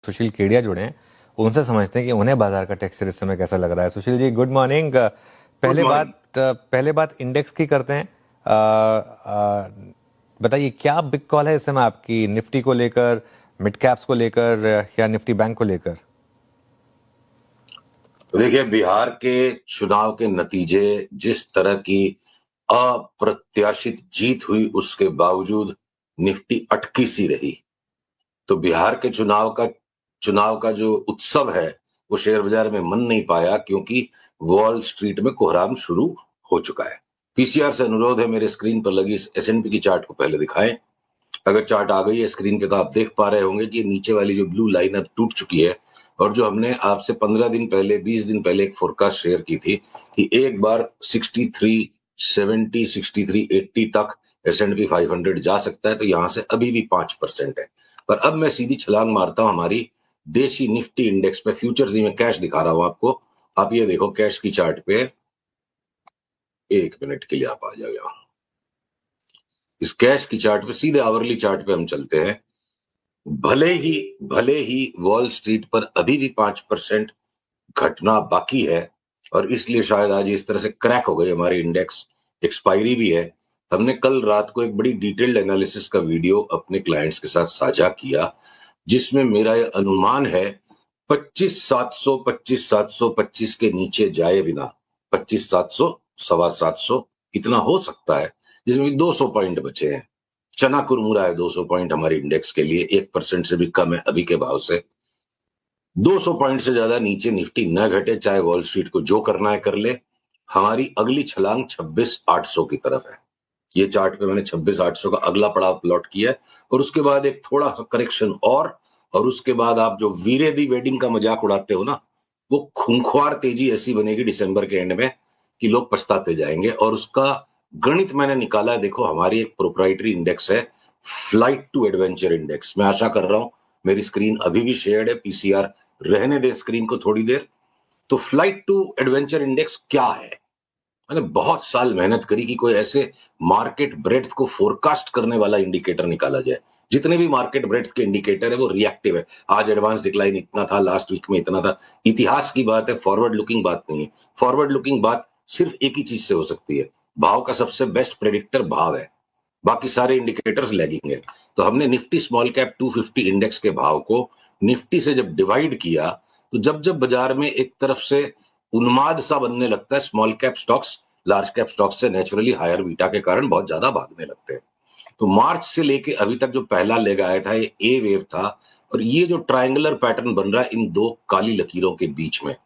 सुशील केडिया जुड़े हैं, उनसे समझते हैं कि उन्हें बाजार का टेक्सचर इस समय कैसा लग रहा है। Sushil ji, good morning. पहले बात इंडेक्स की करते हैं। बताइए क्या बिग कॉल है इस समय आपकी, निफ्टी को लेकर, मिड कैप्स को लेकर या निफ्टी बैंक को लेकर? देखिए, बिहार के चुनाव के नतीजे जिस तरह की अप्रत्याशित जीत हुई, उसके बावजूद निफ्टी अटकी सी रही। तो बिहार के चुनाव का जो उत्सव है वो शेयर बाजार में मन नहीं पाया, क्योंकि वॉल स्ट्रीट में कोहराम शुरू हो चुका है। पीसीआर से अनुरोध है, मेरे स्क्रीन पर लगी एसएनपी की चार्ट को पहले दिखाएं। अगर चार्ट आ गई है स्क्रीन पे तो आप देख पा रहे होंगे कि नीचे वाली जो ब्लू लाइन अब टूट चुकी है, और जो हमने आपसे 15 दिन पहले 20 दिन पहले एक फोरकास्ट शेयर की थी कि एक बार 6370 6380 तक S&P 500 जा सकता है, तो यहां से अभी भी 5% है। पर अब मैं सीधी छलांग मारता हूं हमारी देशी निफ्टी इंडेक्स पे। फ्यूचर्स में कैश दिखा रहा हूं आपको, आप ये देखो कैश की चार्ट पे। 1 मिनट के लिए आप आ जाओ, इस कैश की चार्ट पे सीधे आवरली चार्ट पे हम चलते हैं। भले ही वॉल स्ट्रीट पर अभी भी 5% घटना बाकी है, और इसलिए शायद आज इस तरह से क्रैक हो गई हमारी इंडेक्स। एक्सपायरी भी है। हमने कल रात को एक बड़ी डिटेल्ड एनालिसिस का वीडियो अपने क्लाइंट्स के साथ साझा किया, जिसमें मेरा यह अनुमान है 25,725 के नीचे जाए बिना 25,700 7,700 इतना हो सकता है, जिसमें 200 पॉइंट बचे हैं। चना कुरमुरा है 200 पॉइंट हमारी इंडेक्स के लिए, 1% से भी कम है अभी के भाव से। 200 पॉइंट से ज्यादा नीचे निफ्टी न घटे, चाहे वॉल स्ट्रीट को जो करना है कर ले। हमारी अगली छलांग 26,800 की तरफ है। ये चार्ट पे मैंने 26,800 का अगला पड़ाव प्लॉट किया है, और उसके बाद एक थोड़ा करेक्शन और उसके बाद आप जो वीरे दी वेडिंग का मजाक उड़ाते हो ना, वो खूंखार तेजी ऐसी बनेगी दिसंबर के एंड में कि लोग पछताते जाएंगे। और उसका गणित मैंने निकाला है। देखो, हमारी एक प्रोप्राइटरी इंडेक्स है, फ्लाइट टू एडवेंचर इंडेक्स। मैं आशा कर रहा हूं मेरी स्क्रीन अभी भी शेयर्ड है, पीसीआर रहने दे स्क्रीन को थोड़ी देर। तो फ्लाइट टू एडवेंचर इंडेक्स क्या है? मैंने बहुत साल मेहनत करी कि कोई ऐसे मार्केट ब्रेड्थ को फोरकास्ट करने वाला इंडिकेटर निकाला जाए। जितने भी मार्केट ब्रेड्थ के इंडिकेटर है वो रिएक्टिव है। आज एडवांस डिक्लाइन इतना था, लास्ट वीक में इतना था। इतिहास की बात है, फॉरवर्ड लुकिंग बात नहीं है। फॉरवर्ड लुकिंग बात सिर्फ एक ही चीज से हो सकती है, भाव का सबसे बेस्ट प्रेडिक्टर भाव है, बाकी सारे इंडिकेटर्स लैगिंग है। तो हमने निफ्टी स्मॉल कैप 250 इंडेक्स के भाव को निफ्टी से जब डिवाइड किया, तो जब बाजार में एक तरफ से उन्माद सा बनने लगता है, small cap stocks large cap stocks से नेचुरली हायर बीटा के कारण बहुत ज्यादा भागने लगते हैं। तो मार्च से लेके अभी तक जो पहला लेग आया था, ये ए वेव था, और ये जो ट्रायंगुलर पैटर्न बन रहा है इन दो काली लकीरों के बीच में,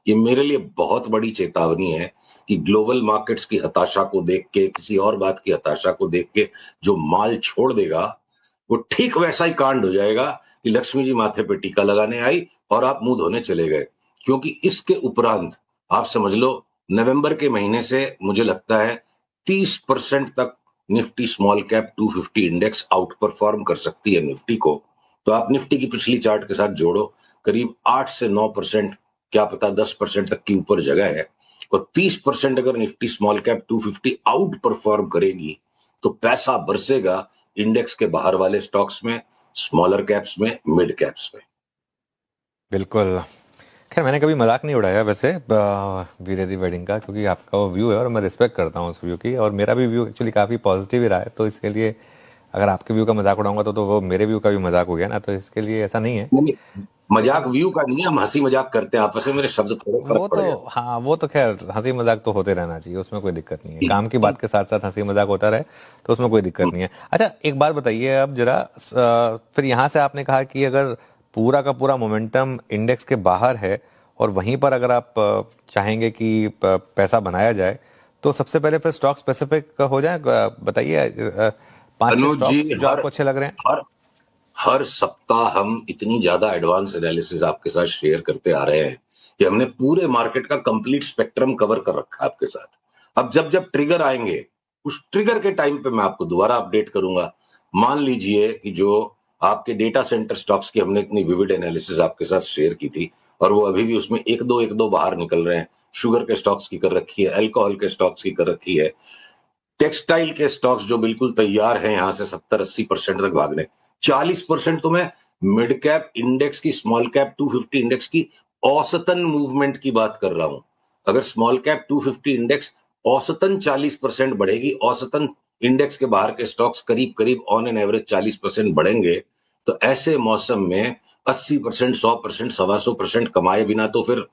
ये मेरे लिए बहुत बड़ी चेतावनी है कि ग्लोबल मार्केट्स की हताशा को देख के, किसी और बात की हताशा को देख के जो माल छोड़ देगा, वो ठीक वैसा ही कांड हो जाएगा कि लक्ष्मी जी माथे पे टीका लगाने आई और आप मुंह धोने चले गए। क्योंकि इसके उपरांत आप समझ लो, नवंबर के महीने से मुझे लगता है 30% तक Nifty small cap 250 index out perform कर सकती है निफ्टी को। तो आप निफ्टी की पिछली चार्ट के साथ जोड़ो, करीब 8 से 9%, क्या पता 10% तक की ऊपर जगह है। और 30% अगर Nifty small cap 250 out perform करेगी, तो पैसा बरसेगा इंडेक्स के बाहर वाले स्टॉक्स में, स्मॉलर कैप्स में, मिड कैप्स में। बिल्कुल। खैर, मैंने कभी मजाक नहीं उड़ाया वैसे वीरे दी वेडिंग का, क्योंकि आपका वो व्यू है और मैं रिस्पेक्ट करता हूँ उस व्यू की, और मेरा भी व्यू एक्चुअली काफ़ी पॉजिटिव ही रहा है। तो इसके लिए अगर आपके व्यू का मजाक उड़ाऊंगा तो वो मेरे व्यू का भी मजाक हो गया ना, तो इसके लिए ऐसा नहीं है। नहीं, मजाक व्यू का नहीं है, हम हंसी मजाक करते हैं आपस में, मेरे शब्द थोड़े फर्क वो पड़ तो, जाते हाँ, वो तो खैर हंसी मजाक तो होते रहना चाहिए, उसमें कोई दिक्कत नहीं है। काम की बात के साथ साथ हंसी मजाक होता रहे तो उसमें कोई दिक्कत नहीं है। अच्छा, एक बात बताइए अब जरा, फिर यहाँ से आपने कहा कि अगर पूरा का पूरा मोमेंटम इंडेक्स के बाहर है और वहीं पर अगर आप चाहेंगे कि पैसा बनाया जाए, तो सबसे पहले फिर स्टॉक स्पेसिफिक हो जाए। बताइए 5-6 अनुज जी। स्टॉक्स जो हर आपको अच्छे लग रहे हैं। हर हर सप्ताह हम इतनी ज्यादा एडवांस एनालिसिस आपके साथ शेयर करते आ रहे हैं कि हमने पूरे मार्केट का कंप्लीट स्पेक्ट्रम कवर कर रखा है आपके साथ। अब जब जब ट्रिगर आएंगे, उस ट्रिगर के टाइम पे मैं आपको दोबारा अपडेट करूंगा। मान लीजिए कि जो आपके डेटा सेंटर स्टॉक्स की हमने इतनी विविड एनालिसिस आपके साथ शेयर की थी, और वो अभी भी उसमें एक दो बाहर निकल रहे हैं। शुगर के स्टॉक्स की कर रखी है, अल्कोहल के स्टॉक्स की कर रखी है, टेक्सटाइल के स्टॉक्स जो बिल्कुल तैयार हैं यहां से 70-80% तक भागने। 40% तो मैं मिड कैप इंडेक्स की, स्मॉल कैप 250 इंडेक्स की औसतन मूवमेंट की बात कर रहा हूं। अगर स्मॉल कैप 250 इंडेक्स औसतन 40% बढ़ेगी, औसतन इंडेक्स के बाहर के स्टॉक्स करीब करीब ऑन एन एवरेज 40% बढ़ेंगे, तो ऐसे मौसम में 80%, 100%, 125% कमाए बिना तो फिर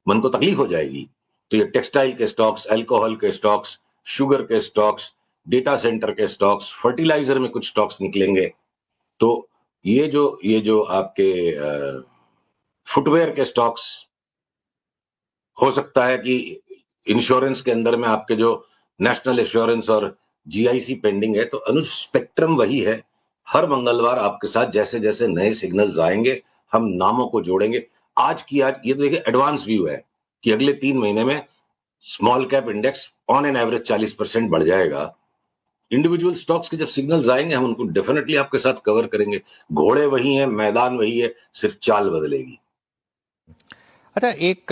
मन को तकलीफ हो जाएगी। तो ये टेक्सटाइल के स्टॉक्स, अल्कोहल के स्टॉक्स, शुगर के स्टॉक्स, डेटा सेंटर के स्टॉक्स, फर्टिलाइजर में कुछ स्टॉक्स निकलेंगे। तो ये जो आपके फुटवेयर के स्टॉक्स, हो सकता है कि इंश्योरेंस के अंदर में आपके जो नेशनल इंश्योरेंस और जीआईसी पेंडिंग है, तो अनुज स्पेक्ट्रम वही है। हर मंगलवार आपके साथ जैसे जैसे नए सिग्नल्स आएंगे, हम नामों को जोड़ेंगे। आज की आज ये तो देखिए एडवांस व्यू है कि अगले 3 महीने में small cap index on an average 40% बढ़ जाएगा। इंडिविजुअल स्टॉक्स के जब सिग्नल्स आएंगे, हम उनको डेफिनेटली आपके साथ कवर करेंगे। घोड़े वही हैं, मैदान वही है, सिर्फ चाल बदलेगी। अच्छा, एक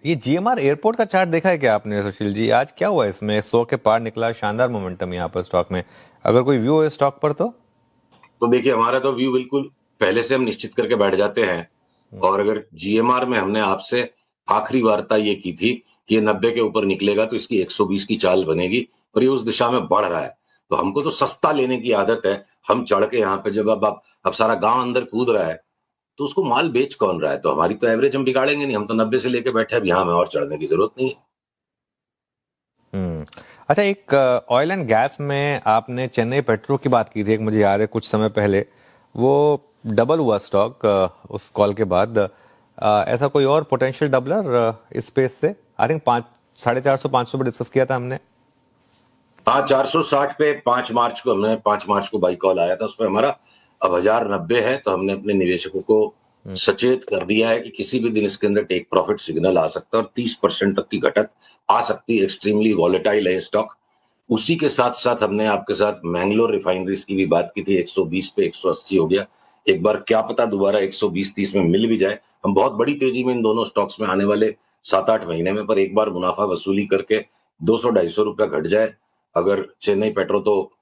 ये जीएमआर एयरपोर्ट का चार्ट देखा है क्या आपने सुशील जी? आज क्या हुआ इसमें? 100 के पार निकला, शानदार मोमेंटम यहाँ पर स्टॉक में। अगर कोई व्यू है स्टॉक पर तो देखिए, हमारा तो व्यू बिल्कुल पहले से हम निश्चित करके बैठ जाते हैं। और अगर जीएमआर में हमने आपसे आखिरी वार्ता ये की थी कि ये 90 के ऊपर निकलेगा तो इसकी 120 की चाल बनेगी, और ये उस दिशा में बढ़ रहा है। तो हमको तो सस्ता लेने की आदत है। हम चढ़ के यहाँ पे जब अब सारा गांव अंदर कूद रहा है, तो उसको माल बेच कौन रहा है? तो हमारी तो एवरेज हम बिगाड़ेंगे नहीं। हम तो 90 से लेके बैठे, अब यहाँ में और चढ़ने की जरूरत नहीं है। अच्छा, एक ऑयल एंड गैस में आपने चेन्नई पेट्रो की बात की थी, एक मुझे याद है कुछ समय पहले। वो डबल हुआ स्टॉक उस कॉल के बाद। ऐसा कोई और पोटेंशियल डबलर इस स्पेस से? आई थिंक 450 500 पे डिस्कस किया था हमने। हाँ, 460 पे 5 मार्च को बाई कॉल आया था। उसमें हमारा अब 1090 है, तो हमने अपने निवेशकों को सचेत कर दिया है कि किसी भी दिन इसके अंदर टेक प्रॉफिट सिग्नल आ सकता है और 30% तक की घटत आ सकती है। एक्सट्रीमली वॉलेटाइल है स्टॉक। उसी के साथ साथ हमने आपके साथ मैंगलोर रिफाइनरीज की भी बात की थी। 120 पे 180 हो गया। एक बार क्या पता दोबारा 120-30 में मिल भी जाए। हम बहुत बड़ी तेजी में इन दोनों स्टॉक्स में आने वाले 7-8 महीने में, पर एक बार मुनाफा वसूली करके 200-250 रुपया घट जाए, अगर चेन्नई पेट्रो तो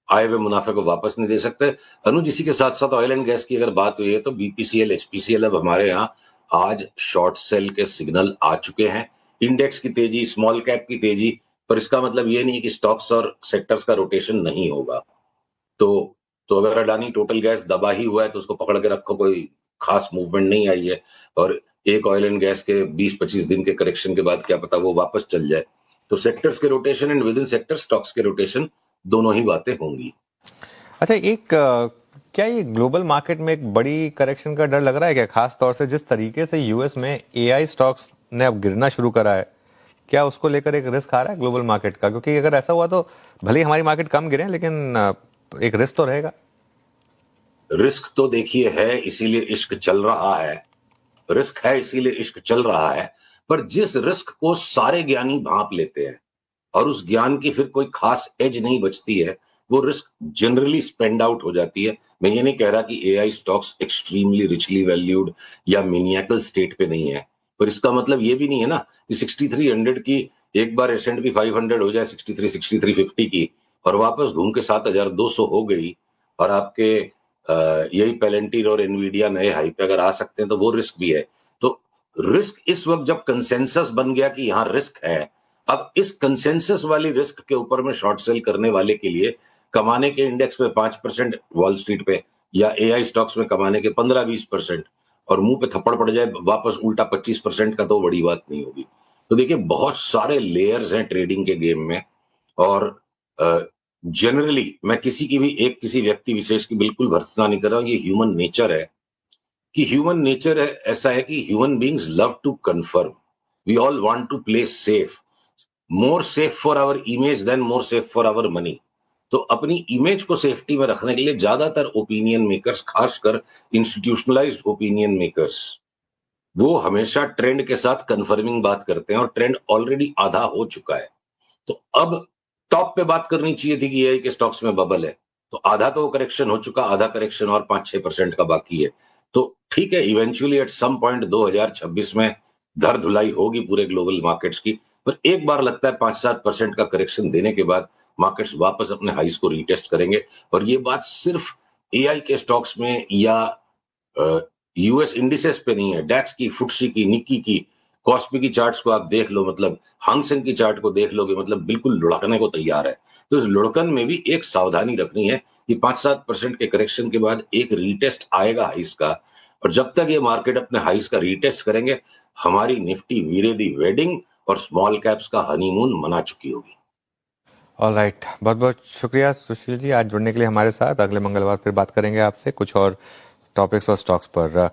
आए हुए मुनाफे को वापस नहीं दे सकते। अनुज, इसी के साथ साथ ऑयल एंड गैस की अगर बात हुई है, तो बीपीसीएल, एचपीसीएल अब हमारे यहाँ आज शॉर्ट सेल के सिग्नल आ चुके हैं। इंडेक्स की तेजी, स्मॉल कैप की तेजी, पर इसका मतलब ये नहीं कि स्टॉक्स और सेक्टर्स का रोटेशन नहीं होगा। तो तो अगर अडानी टोटल गैस दबा ही हुआ है, तो उसको पकड़ के रखो, कोई खास मूवमेंट नहीं आई है। और एक ऑयल एंड गैस के 20-25 दिन के करेक्शन के बाद क्या पता वो वापस चल जाए। तो सेक्टर्स के rotation and with in sector stocks के रोटेशन, दोनों ही बातें होंगी। अच्छा, एक क्या ये ग्लोबल मार्केट में एक बड़ी करेक्शन का डर लग रहा है क्या? खास तौर से जिस तरीके से यूएस में एआई स्टॉक्स ने अब गिरना शुरू करा है, क्या उसको लेकर एक रिस्क आ रहा है ग्लोबल मार्केट का? क्योंकि अगर ऐसा हुआ तो भले ही हमारी मार्केट कम गिरे, लेकिन एक रिस्क तो रहेगा। रिस्क तो देखिए है, इसीलिए इश्क चल रहा है। रिस्क है इसीलिए इश्क चल रहा है। पर जिस रिस्क को सारे ज्ञानी भांप लेते हैं और उस ज्ञान की फिर कोई खास एज नहीं बचती है, वो रिस्क जनरली स्पेंड आउट हो जाती है। मैं ये नहीं कह रहा कि AI stocks extremely richly valued या मिनियाकल स्टेट पे नहीं है, पर इसका मतलब ये भी नहीं है ना कि 6300 की एक बार S&P 500 हो जाए, 6350 की, और वापस घूम के 7200 हो गई, और आपके यही पेलेंटिर और एनवीडिया नए हाई पे अगर आ सकते हैं, तो वो रिस्क भी है। तो रिस्क इस वक्त जब कंसेंसस बन गया कि यहां रिस्क है, अब इस कंसेंसस वाली रिस्क के ऊपर में शॉर्ट सेल करने वाले के लिए कमाने के इंडेक्स पे 5% वॉल स्ट्रीट पे, या एआई स्टॉक्स में कमाने के 15-20%, और मुंह पे थप्पड़ पड़ जाए वापस उल्टा 25% का, तो बड़ी बात नहीं होगी। तो देखिए, बहुत सारे लेयर्स हैं ट्रेडिंग के गेम में। और जनरली मैं किसी व्यक्ति विशेष की बिल्कुल भर्त्सना नहीं कर रहा हूं। ये ह्यूमन नेचर है कि ऐसा है कि human beings love to confirm. We all want to play safe, more safe for our image than more safe for our money. तो अपनी इमेज को सेफ्टी में रखने के लिए ज्यादातर ओपिनियन मेकर्स, खासकर इंस्टीट्यूशनलाइज्ड ओपिनियन मेकर्स, वो हमेशा ट्रेंड के साथ कंफर्मिंग बात करते हैं, और ट्रेंड ऑलरेडी आधा हो चुका है। तो अब टॉप पे बात करनी चाहिए थी कि एआई के स्टॉक्स में बबल है, तो आधा तो करेक्शन हो चुका, आधा करेक्शन और 5-6% का बाकी है। तो ठीक है, इवेंचुअली एट सम पॉइंट 2026 में धर धुलाई होगी पूरे ग्लोबल मार्केट्स की, पर एक बार लगता है 5-7% का करेक्शन देने के बाद मार्केट्स वापस अपने हाइस को रीटेस्ट करेंगे। और ये बात सिर्फ एआई के स्टॉक्स में या यूएस इंडिसेस पे नहीं है, डैक्स की, फुटसी की, निक्की की, कॉस्पी की चार्ट्स को आप देख लो, मतलब हांगसेंग की चार्ट को देख लोगे, मतलब बिल्कुल लुढ़कने को तैयार है। तो इस लुढ़कन में भी एक सावधानी रखनी है कि 5-7% के करेक्शन के बाद एक रीटेस्ट आएगा हाइस का, और जब तक ये मार्केट अपने हाइस का रीटेस्ट करेंगे, हमारी निफ्टी वीरे दी वेडिंग और स्मॉल कैप्स का हनीमून मना चुकी होगी। ऑल राइट, बहुत बहुत शुक्रिया सुशील जी आज जुड़ने के लिए हमारे साथ। अगले मंगलवार फिर बात करेंगे आपसे कुछ और टॉपिक्स और स्टॉक्स पर।